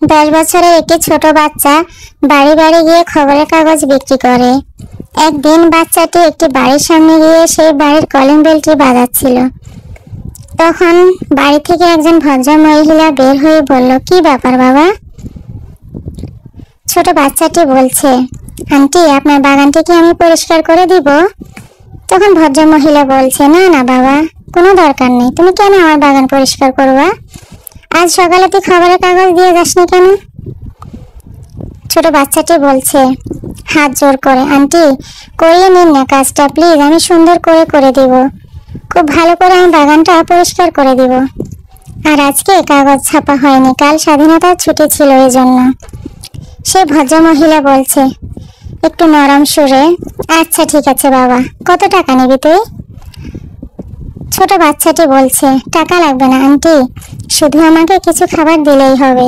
10 বছরের একটি ছোট বাচ্চা বাড়ি বাড়ি গিয়ে খবরের কাগজ বিক্রি করে। একদিন বাচ্চাটি একটি বাড়ির সামনে গিয়ে সেই বাড়ির কলিং বেলটি বাজাচ্ছিল। তখন বাড়ি থেকে একজন ভদ্র মহিলা বের হয়ে বলল, কি ব্যাপার বাবা? ছোট বাচ্চাটি বলছে, আন্টি, আপনার বাগানটি কি আমি পরিষ্কার করে দিব? তখন ভদ্র মহিলা বলছে, না না বাবা, কোনো দরকার নেই। তুমি কেন আমার বাগান পরিষ্কার করবা? আজ সকালে তুই খবরের কাগজ দিয়ে যাসনি কেন? ছোট বাচ্চাটি বলছে হাত জোর করে, আন্টি করিয়ে নিন না কাজটা প্লিজ, আমি সুন্দর করে করে দিব। খুব ভালো করে আমি বাগানটা পরিষ্কার করে দিব। আর আজকে কাগজ ছাপা হয়নি, কাল স্বাধীনতার ছুটি ছিল, এই জন্য। সে ভদ্র মহিলা বলছে একটু নরম সুরে, আচ্ছা ঠিক আছে বাবা, কত টাকা নিবি তুই? ছোট বাচ্চাটি বলছে, টাকা লাগবে না আন্টি, শুধু আমাকে কিছু খাবার দিলেই হবে।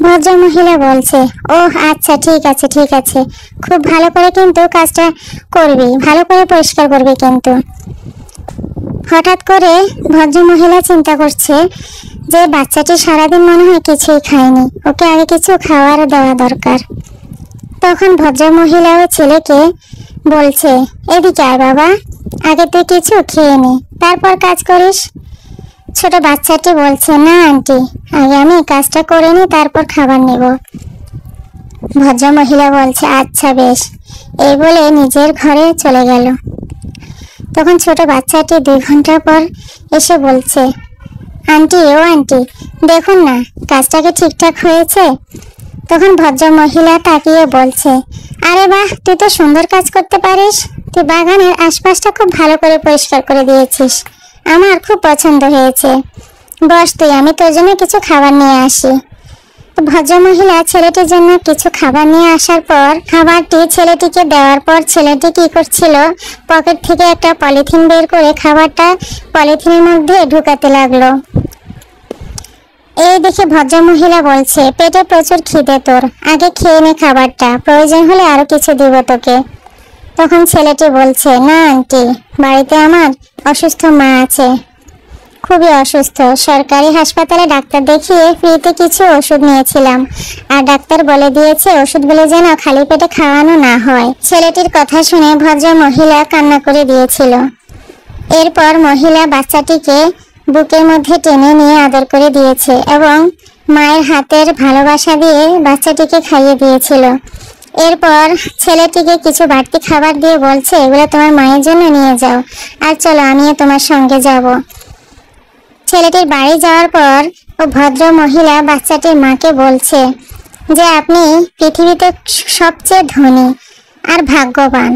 ভদ্র মহিলা বলছে, ওহ আচ্ছা ঠিক আছে ঠিক আছে, খুব ভালো করে কিন্তু কাজটা করবি, ভালো করে পরিষ্কার করবি কিন্তু। হঠাৎ করে ভদ্র মহিলা চিন্তা করছে যে বাচ্চাটি সারাদিন মনে হয় কিছুই খায়নি, ওকে আগে কিছু খাওয়ার দেওয়া দরকার। তখন ভদ্র মহিলা ও ছেলেকে বলছে, এদিকে আয় বাবা, আগে তুই কিছু খেয়ে নে, তারপর কাজ করিস। ছোট বাচ্চাটি বলছে, না আন্টি, আগে আমি কাজটা করে নি, তারপর খাবার নেব। ভদ্র মহিলা বলছে, আচ্ছা বেশ, এই বলে নিজের ঘরে চলে গেল। তখন ছোট বাচ্চাটি 2 ঘন্টা পর এসে বলছে, আন্টি, ও আন্টি, দেখুন না কাজটা কি ঠিকঠাক হয়েছে? তখন ভদ্র মহিলা তাকিয়ে বলছে, আরে বাহ, তুই তো সুন্দর কাজ করতে পারিস, তুই বাগানের আশপাশটা খুব ভালো করে পরিষ্কার করে দিয়েছিস, আমার খুব পছন্দ হয়েছে। বস তুই, আমি তোর জন্য কিছু খাবার নিয়ে আসি। ভদ্র মহিলা ছেলেটির জন্য কিছু খাবার নিয়ে আসার পর খাবারটি ছেলেটিকে দেওয়ার পর ছেলেটি কি করছিল, পকেট থেকে একটা পলিথিন বের করে খাবারটা পলিথিনের মধ্যে ঢুকাতে লাগলো। এই দেখে ভদ্র মহিলা বলছে, পেটে প্রচুর খিদে তোর, আগে খেয়ে নে খাবারটা, প্রয়োজন হলে আরো কিছু দিব তোকে। তখন ছেলেটি বলছে, না আন্টি, বাড়িতে আমার অসুস্থ মা আছে, খুবই অসুস্থ, সরকারি হাসপাতালে ডাক্তার দেখিয়ে ফ্রিতে কিছু ওষুধ নিয়েছিলাম, আর ডাক্তার বলে দিয়েছে ওষুধগুলো যেন খালি পেটে খাওয়ানো না হয়। ছেলেটির কথা শুনে ভদ্র মহিলা কান্না করে দিয়েছিল। এরপর মহিলা বাচ্চাটিকে বুকের মধ্যে টেনে নিয়ে আদর করে দিয়েছে এবং মায়ের হাতের ভালোবাসা দিয়ে বাচ্চাটিকে খাইয়ে দিয়েছিল। এরপর ছেলেটিকে কিছু বাড়তি খাবার দিয়ে বলছে, এগুলো তোমার মায়ের জন্য নিয়ে যাও, আর চলো আমিও তোমার সঙ্গে যাব। ছেলেটির বাড়ি যাওয়ার পর ও ভদ্র মহিলা বাচ্চাটির মাকে বলছে যে আপনি পৃথিবীতে সবচেয়ে ধনী আর ভাগ্যবান,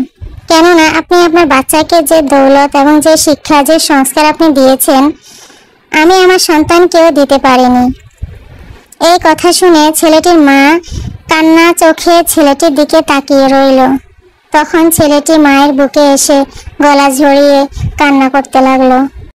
কেননা আপনি আপনার বাচ্চাকে যে দৌলত এবং যে শিক্ষা, যে সংস্কার আপনি দিয়েছেন, আমি আমার সন্তানকেও দিতে পারিনি। এই কথা শুনে ছেলেটির মা কান্না চোখে ছেলেটির দিকে তাকিয়ে রইল। তখন ছেলেটি মায়ের বুকে এসে গলা জড়িয়ে কান্না করতে লাগলো।